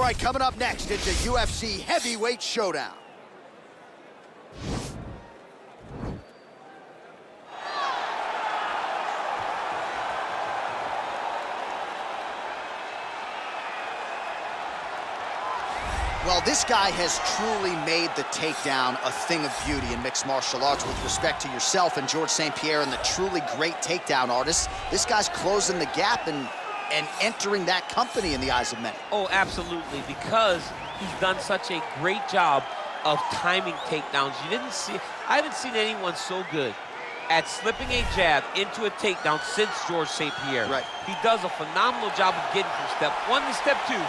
right, coming up next, it's a UFC heavyweight showdown. Well, this guy has truly made the takedown a thing of beauty in mixed martial arts. With respect to yourself and George St. Pierre and the truly great takedown artists, this guy's closing the gap and entering that company in the eyes of many. Oh, absolutely, because he's done such a great job of timing takedowns. I haven't seen anyone so good at slipping a jab into a takedown since George St. Pierre. Right. He does a phenomenal job of getting from step one to step two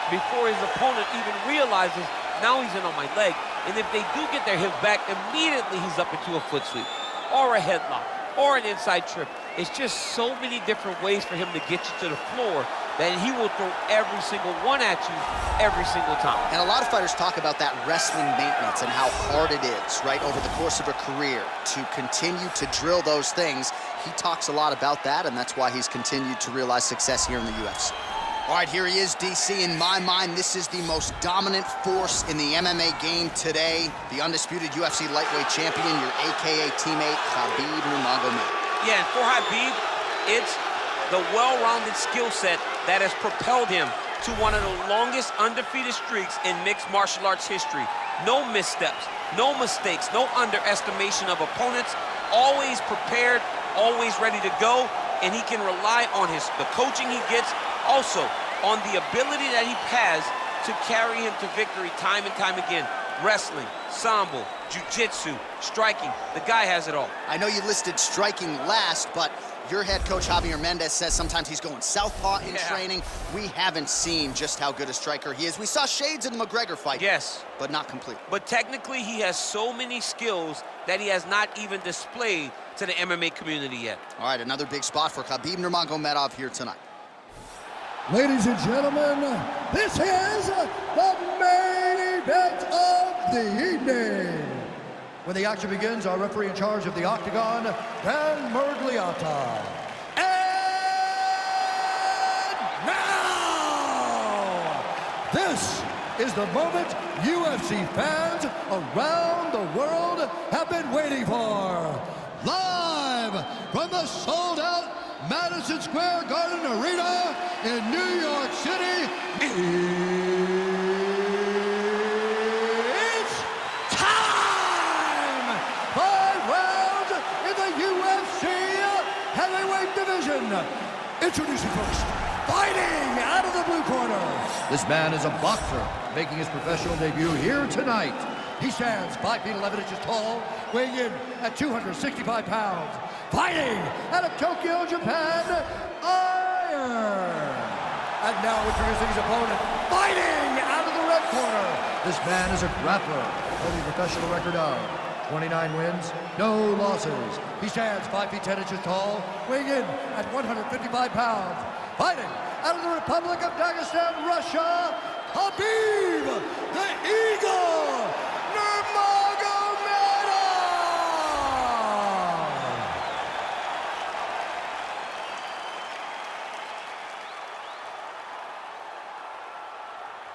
before his opponent even realizes now he's in on my leg. And if they do get their hips back, immediately he's up into a foot sweep or a headlock or an inside trip. It's just so many different ways for him to get you to the floor that he will throw every single one at you every single time. And a lot of fighters talk about that wrestling maintenance and how hard it is, right, over the course of a career to continue to drill those things. He talks a lot about that, and that's why he's continued to realize success here in the UFC. All right, here he is, DC. In my mind, this is the most dominant force in the MMA game today. The undisputed UFC lightweight champion, your AKA teammate, Khabib Nurmagomedov. Yeah, and for Khabib, it's the well-rounded skill set that has propelled him to one of the longest undefeated streaks in mixed martial arts history. No missteps, no mistakes, no underestimation of opponents, always prepared, always ready to go, and he can rely on the coaching he gets, also on the ability that he has to carry him to victory time and time again. Wrestling, sambo, jiu-jitsu, striking, the guy has it all. I know you listed striking last, but your head coach, Javier Mendez, says sometimes he's going southpaw in training. We haven't seen just how good a striker he is. We saw shades in the McGregor fight. Yes. But not complete. But technically, he has so many skills that he has not even displayed to the MMA community yet. All right, another big spot for Khabib Nurmagomedov here tonight. Ladies and gentlemen, this is the main event of the evening. When the action begins, our referee in charge of the Octagon, Dan Mergliata. And now, this is the moment UFC fans around the world have been waiting for. Live from the sold-out Madison Square Garden Arena in New York City, it's time! 5 rounds in the UFC heavyweight division. Introducing first, fighting out of the blue corner. This man is a boxer making his professional debut here tonight. He stands 5 feet 11 inches tall, weighing in at 265 pounds. Fighting out of Tokyo, Japan, Iron. And now introducing his opponent, fighting out of the red corner. This man is a grappler, holding a professional record of 29 wins, no losses. He stands 5 feet 10 inches tall, weighing in at 155 pounds. Fighting out of the Republic of Dagestan, Russia, Khabib, the Eagle,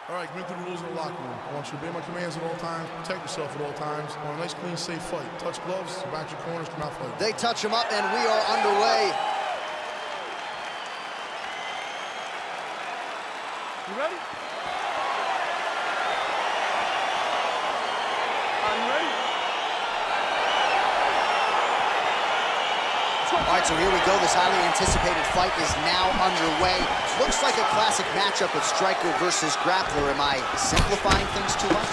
All right, commit to the rules of the locker room. I want you to obey my commands at all times, protect yourself at all times. I want a nice, clean, safe fight. Touch gloves, back your corners, come out fight. They touch him up, and we are underway. You ready? Are you ready? All right, so here we go. This highly anticipated fight is now underway. Looks like a classic matchup of striker versus grappler. Am I simplifying things too much?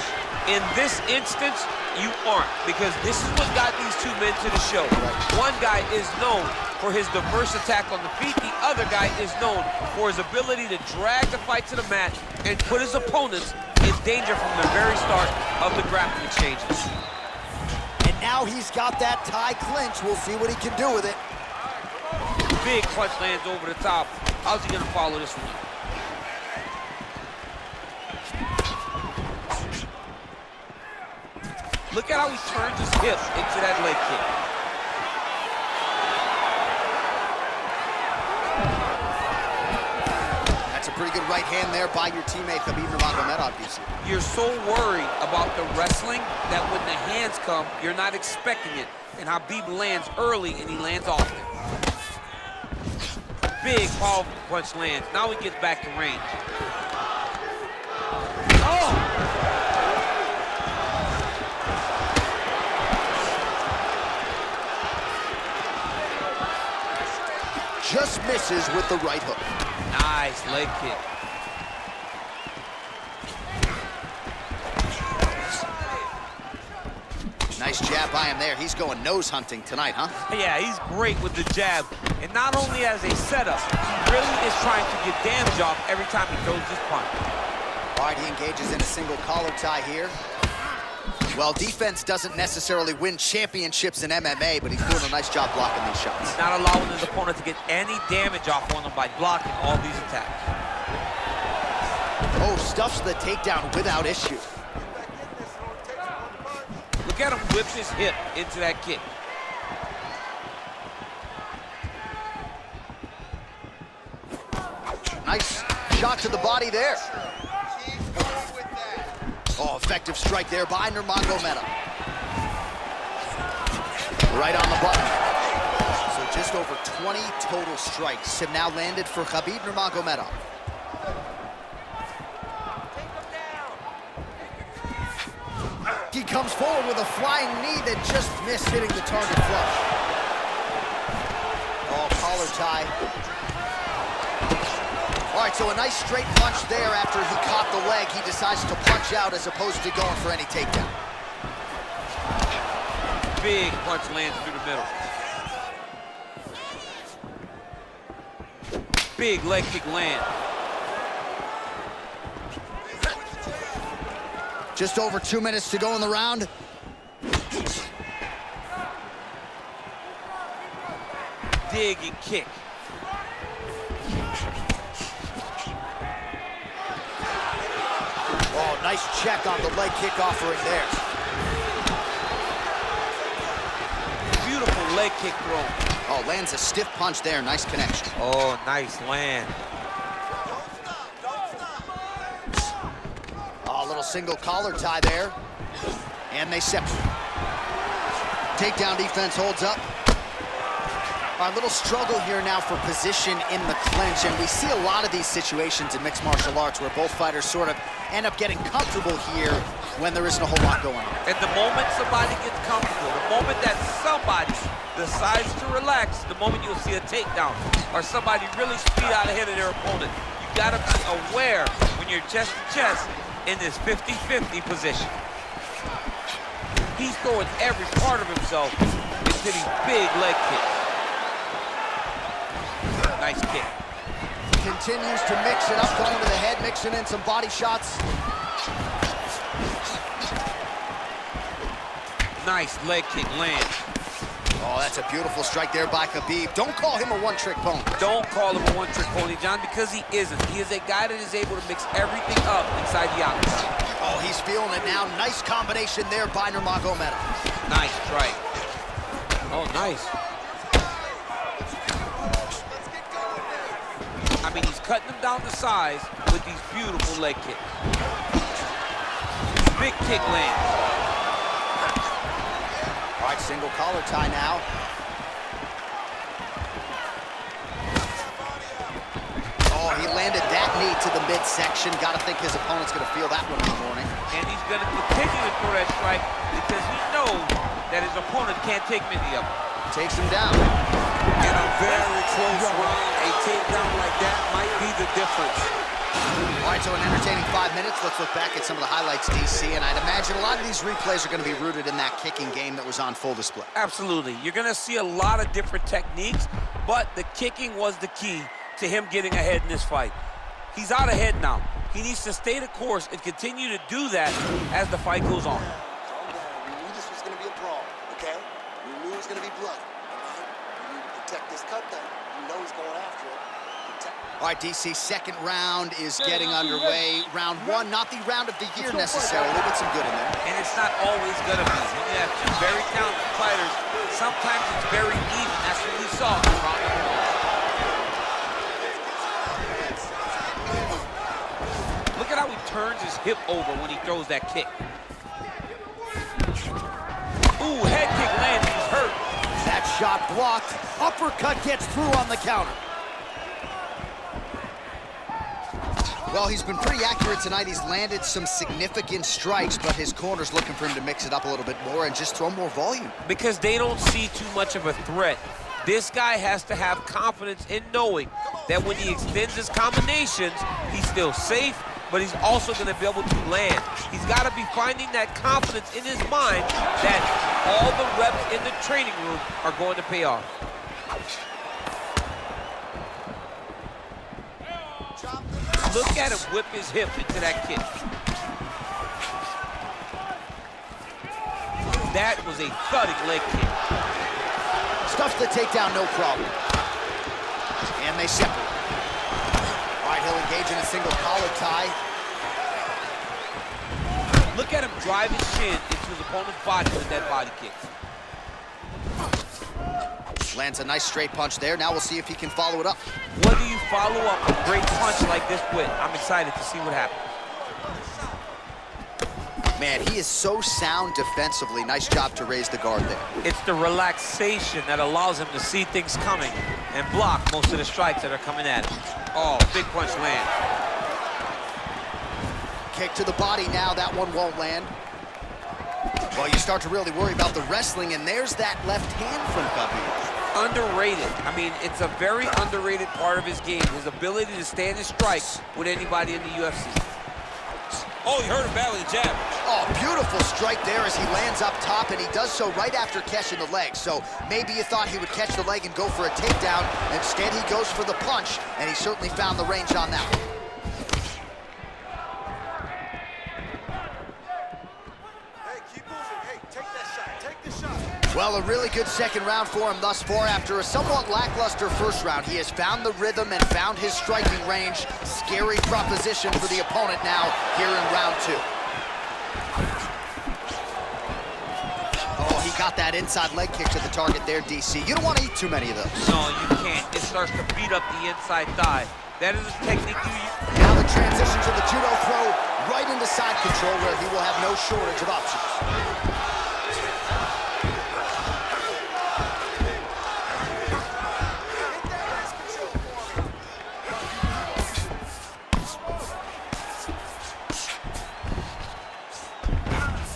In this instance, you aren't, because this is what got these two men to the show. Right. One guy is known for his diverse attack on the feet. The other guy is known for his ability to drag the fight to the mat and put his opponents in danger from the very start of the grappling exchanges. And now he's got that tie clinch. We'll see what he can do with it. Big punch lands over the top. How's he gonna follow this one? Look at how he turns his hip into that leg kick. Pretty good right hand there by your teammate, Khabib Nurmagomedov, DC. You're so worried about the wrestling that when the hands come, you're not expecting it. And Khabib lands early, and he lands often. Big, powerful punch lands. Now he gets back to range. Oh! Just misses with the right hook. Nice leg kick. Nice jab by him there. He's going nose hunting tonight, huh? Yeah, he's great with the jab. And not only as a setup, he really is trying to get damage off every time he throws his punch. All right, he engages in a single collar tie here. Well, defense doesn't necessarily win championships in MMA, but he's doing a nice job blocking these shots. He's not allowing his opponent to get any damage off on him by blocking all these attacks. Oh, stuffs the takedown without issue. Look at him whip his hip into that kick. Nice shot to the body there. Oh, effective strike there by Nurmagomedov. Right on the button. So just over 20 total strikes have now landed for Khabib Nurmagomedov. He comes forward with a flying knee that just missed hitting the target flush. Oh, collar tie. All right, so a nice straight punch there after he caught the leg. He decides to punch out as opposed to going for any takedown. Big punch lands through the middle. Big leg kick land. Just over 2 minutes to go in the round. Dig and kick. Oh, nice check on the leg kick offering there. Beautiful leg kick throw. Oh, lands a stiff punch there. Nice connection. Oh, nice land. Oh, a little single collar tie there. And they separate. Takedown defense holds up. A little struggle here now for position in the clinch, and we see a lot of these situations in mixed martial arts where both fighters sort of end up getting comfortable here when there isn't a whole lot going on. And the moment somebody gets comfortable, the moment that somebody decides to relax, the moment you'll see a takedown or somebody really speed out ahead of their opponent. You gotta be aware when you're chest to chest in this 50-50 position. He's throwing every part of himself into these big leg kicks. Nice kick. Continues to mix it up, going to the head, mixing in some body shots. Nice leg kick lands. Oh, that's a beautiful strike there by Khabib. Don't call him a one-trick pony. Don't call him a one-trick pony, John, because he isn't. He is a guy that is able to mix everything up inside the octagon. Oh, he's feeling it now. Nice combination there by Nurmagomedov. Nice strike. Oh, nice. I mean, he's cutting them down to size with these beautiful leg kicks. Big kick lands. All right, single collar tie now. Oh, he landed that knee to the midsection. Got to think his opponent's going to feel that one in the morning. And he's going to continue to throw that strike because he knows that his opponent can't take many of them. Takes him down. In a very close round, a takedown like that might be the difference. All right, so an entertaining 5 minutes. Let's look back at some of the highlights, DC, and I'd imagine a lot of these replays are going to be rooted in that kicking game that was on full display. Absolutely. You're going to see a lot of different techniques, but the kicking was the key to him getting ahead in this fight. He's out ahead now. He needs to stay the course and continue to do that as the fight goes on. We knew this was going to be a brawl, okay? We knew it was going to be blood, all right? You protect this cut down. You know he's going after it. All right, DC, second round is getting underway. Round one, not the round of the year necessarily, but some good in there. And it's not always going to be. When you have two very talented fighters, sometimes it's very even. That's what we saw in round number one. turns his hip over when he throws that kick. Ooh, head kick lands, he's hurt. That shot blocked. Uppercut gets through on the counter. Well, he's been pretty accurate tonight. He's landed some significant strikes, but his corner's looking for him to mix it up a little bit more and just throw more volume. Because they don't see too much of a threat. This guy has to have confidence in knowing that when he extends his combinations, he's still safe, but he's also going to be able to land. He's got to be finding that confidence in his mind that all the reps in the training room are going to pay off. Look at him whip his hip into that kick. That was a thudding leg kick. Stuffs the takedown, no problem. And they separate. All right, he'll engage in a single collar tie. Look at him drive his shin into his opponent's body with that body kick. Lands a nice straight punch there. Now we'll see if he can follow it up. What do you follow up a great punch like this with? I'm excited to see what happens. Man, he is so sound defensively. Nice job to raise the guard there. It's the relaxation that allows him to see things coming and block most of the strikes that are coming at him. Oh, big punch land. Kick to the body now. That one won't land. Well, you start to really worry about the wrestling, and there's that left hand from Khabib. Underrated. I mean, it's a very underrated part of his game, his ability to stand and strike with anybody in the UFC. Oh, he hurt him bad with a jab. Oh, beautiful strike there as he lands up top, and he does so right after catching the leg. So maybe you thought he would catch the leg and go for a takedown. Instead, he goes for the punch, and he certainly found the range on that one. Well, a really good second round for him thus far. After a somewhat lackluster first round, he has found the rhythm and found his striking range. Scary proposition for the opponent now here in round two. Oh, he got that inside leg kick to the target there, DC. You don't want to eat too many of those. No, you can't. It starts to beat up the inside thigh. That is a technique you use. Now the transition to the judo throw right into side control where he will have no shortage of options.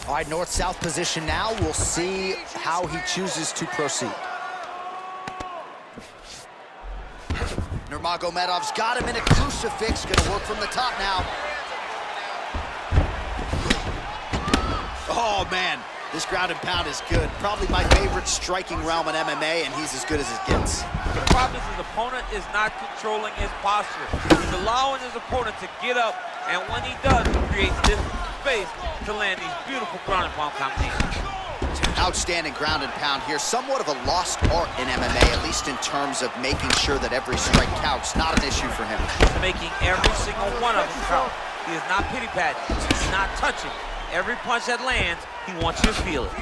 All right, north-south position now. We'll see how he chooses to proceed. Nurmagomedov's got him in a crucifix. Gonna work from the top now. Oh, man. This ground and pound is good. Probably my favorite striking realm in MMA, and he's as good as it gets. The problem is his opponent is not controlling his posture. He's allowing his opponent to get up, and when he does, he creates this space to land these beautiful ground and pound combinations. Outstanding ground and pound here. Somewhat of a lost art in MMA, at least in terms of making sure that every strike counts. Not an issue for him. He's making every single one of them count. He is not pity-patting. He's not touching. Every punch that lands, he wants you to feel it.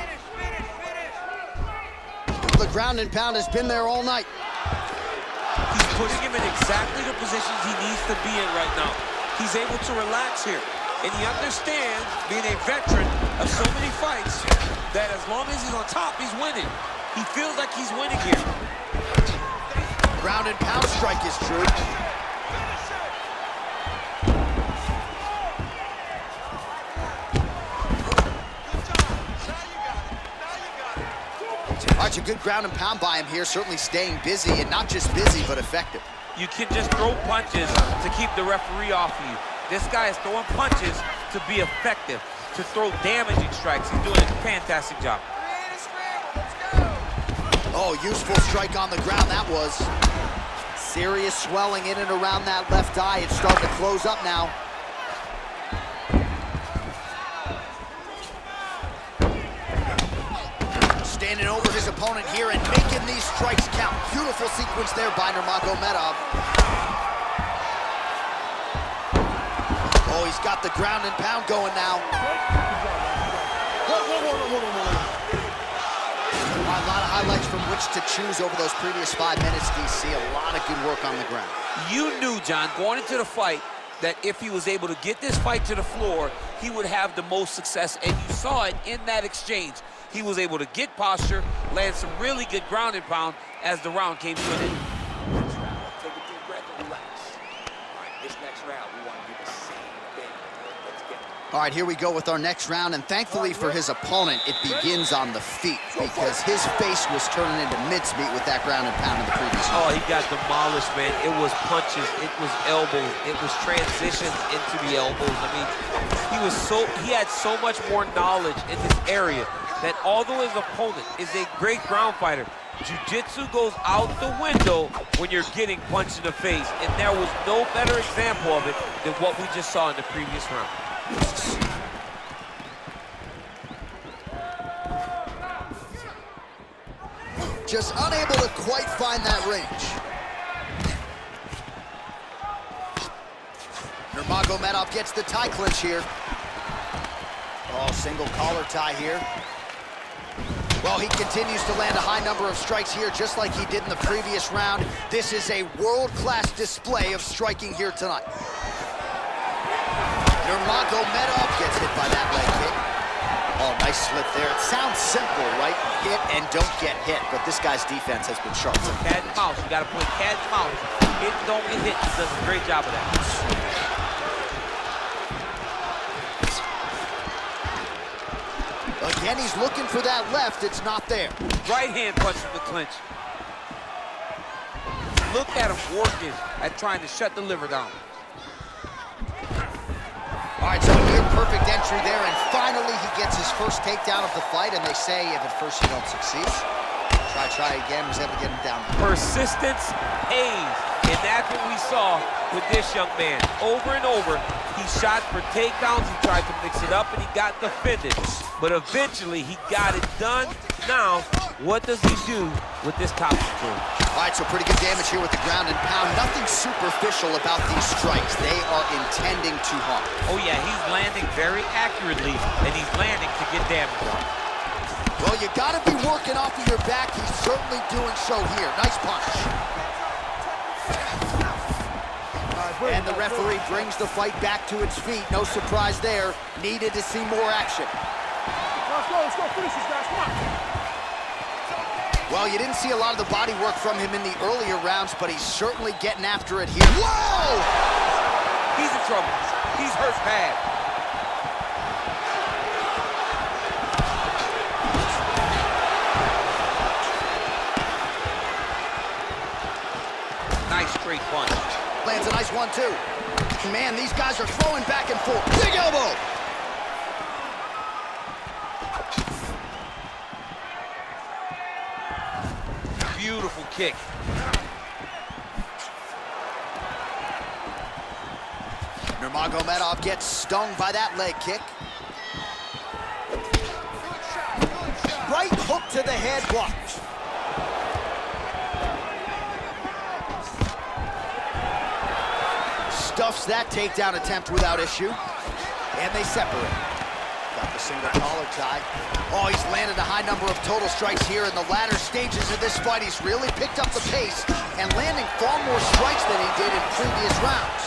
The ground and pound has been there all night. He's putting him in exactly the positions he needs to be in right now. He's able to relax here. And he understands, being a veteran of so many fights, that as long as he's on top, he's winning. He feels like he's winning here. Ground and pound strike is true. All right, a good ground and pound by him here, certainly staying busy, and not just busy, but effective. You can just throw punches to keep the referee off of you. This guy is throwing punches to be effective, to throw damaging strikes. He's doing a fantastic job. Oh, useful strike on the ground, that was. Serious swelling in and around that left eye. It's starting to close up now. Standing over his opponent here and making these strikes count. Beautiful sequence there by Nurmagomedov. Oh, he's got the ground and pound going now. A lot of highlights from which to choose over those previous 5 minutes, DC. A lot of good work on the ground. You knew, John, going into the fight, that if he was able to get this fight to the floor, he would have the most success, and you saw it in that exchange. He was able to get posture, land some really good ground and pound as the round came to an end. Next round, take a deep breath and relax. All right, this next round, we want to do the same thing. Let's get it. All right, here we go with our next round, and thankfully for his opponent, it begins on the feet because his face was turning into mincemeat with that ground and pound in the previous round. Oh, he got demolished, man. It was punches, it was elbows, it was transitions into the elbows. I mean, he had so much more knowledge in this area that although his opponent is a great ground fighter, jiu-jitsu goes out the window when you're getting punched in the face, and there was no better example of it than what we just saw in the previous round. Just unable to quite find that range. Nurmagomedov gets the tie clinch here. Oh, single collar tie here. Well, he continues to land a high number of strikes here, just like he did in the previous round. This is a world-class display of striking here tonight. Nurmagomedov gets hit by that leg kick. Oh, nice slip there. It sounds simple, right? Hit and don't get hit, but this guy's defense has been sharp. Cat and mouse. You got to play cat and mouse. Hit, don't get hit. He does a great job of that. Again, he's looking for that left. It's not there. Right hand punches the clinch. Look at him working at trying to shut the liver down. All right, so near perfect entry there, and finally he gets his first takedown of the fight, and they say if at first you don't succeed, try again, was able to get him down. Persistence pays, and that's what we saw with this young man. Over and over, he shot for takedowns, he tried to mix it up, and he got defended. But eventually, he got it done. Now, what does he do with this top control? All right, so pretty good damage here with the ground and pound. Nothing superficial about these strikes. They are intending to harm. Oh yeah, he's landing very accurately, and he's landing to get damage on. Well, you gotta be working off of your back. He's certainly doing so here. Nice punch. And the referee brings the fight back to its feet. No surprise there. Needed to see more action. Let's go, finish this, guys, come on. Well, you didn't see a lot of the body work from him in the earlier rounds, but he's certainly getting after it here. Whoa! He's in trouble. He's hurt bad. Nice straight punch. Lands a nice one, too. Man, these guys are throwing back and forth. Big elbow! Beautiful kick. Nurmagomedov gets stung by that leg kick. Right hook to the head, blocked. Stuffs that takedown attempt without issue. And they separate. Got the single collar tie. Oh, he's landed a high number of total strikes here in the latter stages of this fight. He's really picked up the pace and landing far more strikes than he did in previous rounds.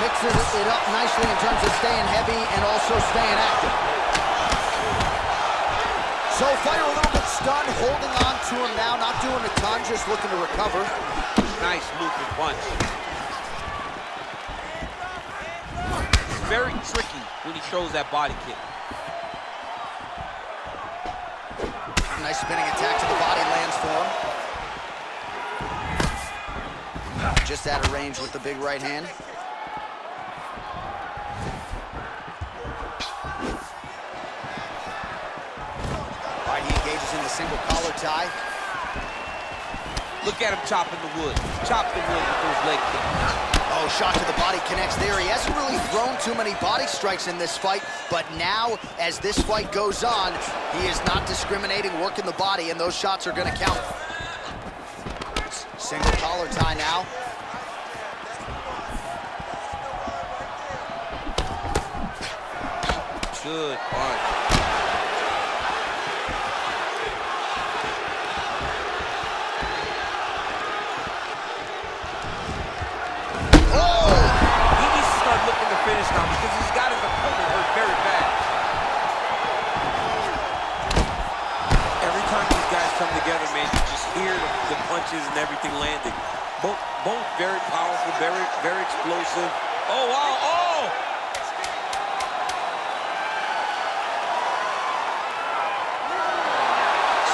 Mixes it up nicely in terms of staying heavy and also staying active. So fighter a little bit stunned, holding on to him now, not doing a ton, just looking to recover. Nice looping punch. It's very tricky when he throws that body kick. Nice spinning attack to the body lands for him. Just out of range with the big right hand. All right, he engages in the single collar tie. Look at him chopping the wood. Chop the wood with those leg kicks. Oh, shot to the body connects there. He hasn't really thrown too many body strikes in this fight, but now, as this fight goes on, he is not discriminating, working the body, and those shots are going to count. Single collar tie now. Good punch. looking to finish now because he's got his opponent hurt very bad. Every time these guys come together, man, you just hear the punches and everything landing. Both very powerful, very explosive. Oh, wow, oh!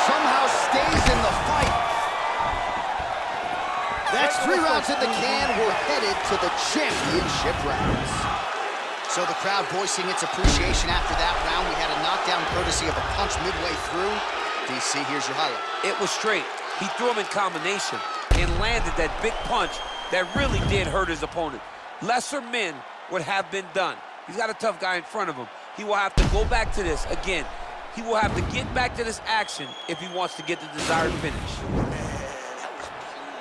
Somehow stays in the fight. That's 3 rounds in the can. We're headed to the championship rounds. So the crowd voicing its appreciation after that round. We had a knockdown courtesy of a punch midway through. DC, here's your highlight. It was straight. He threw him in combination and landed that big punch that really did hurt his opponent. Lesser men would have been done. He's got a tough guy in front of him. He will have to go back to this again. He will have to get back to this action if he wants to get the desired finish. Man, that was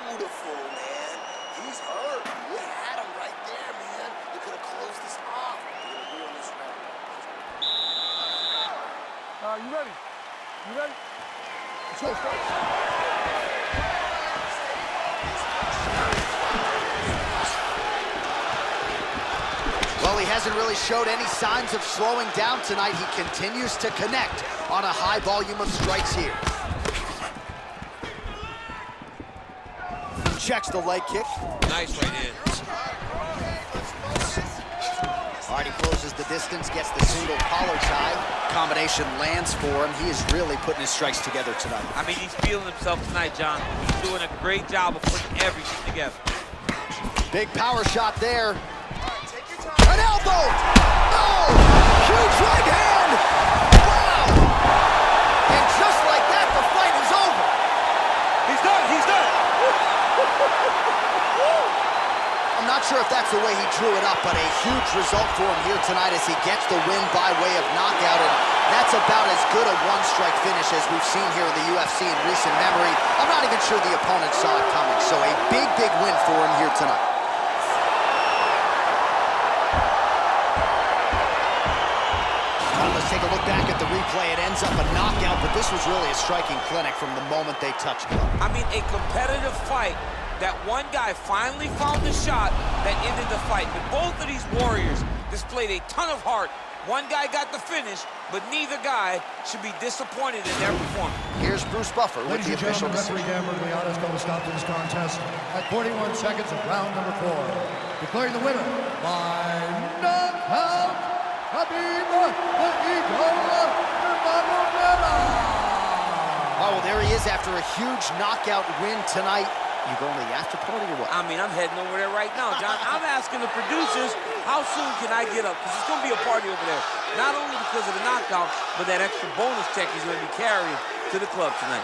beautiful, man. He's hurt. You had him right there, man. You could have closed this off. You're gonna ruin this round. You ready? You ready? Let's go, start. Well, he hasn't really showed any signs of slowing down tonight. He continues to connect on a high volume of strikes here. Checks the leg kick. Nice right hand. All right, he closes the distance, gets the single collar tie. Combination lands for him. He is really putting his strikes together tonight. I mean, he's feeling himself tonight, John. He's doing a great job of putting everything together. Big power shot there. An elbow! Oh! Huge right hand! Wow! And just like that, the fight is over. He's done, he's done! I'm not sure if that's the way he drew it up, but a huge result for him here tonight as he gets the win by way of knockout. And that's about as good a one-strike finish as we've seen here in the UFC in recent memory. I'm not even sure the opponent saw it coming. So a big, big win for him here tonight. Let's take a look back at the replay. It ends up a knockout, but this was really a striking clinic from the moment they touched him. I mean, a competitive fight that one guy finally found the shot that ended the fight. But both of these warriors displayed a ton of heart. One guy got the finish, but neither guy should be disappointed in their performance. Here's Bruce Buffer with the official referee decision. Dan Murgliano's going to stop to this contest at 41 seconds of round number 4. Declaring the winner by knockout, Khabib Nurmagomedov. Oh, well, there he is after a huge knockout win tonight. You going to the after party or what? I mean, I'm heading over there right now, John. I'm asking the producers, how soon can I get up? Because it's going to be a party over there. Not only because of the knockout, but that extra bonus check he's going to be carrying to the club tonight.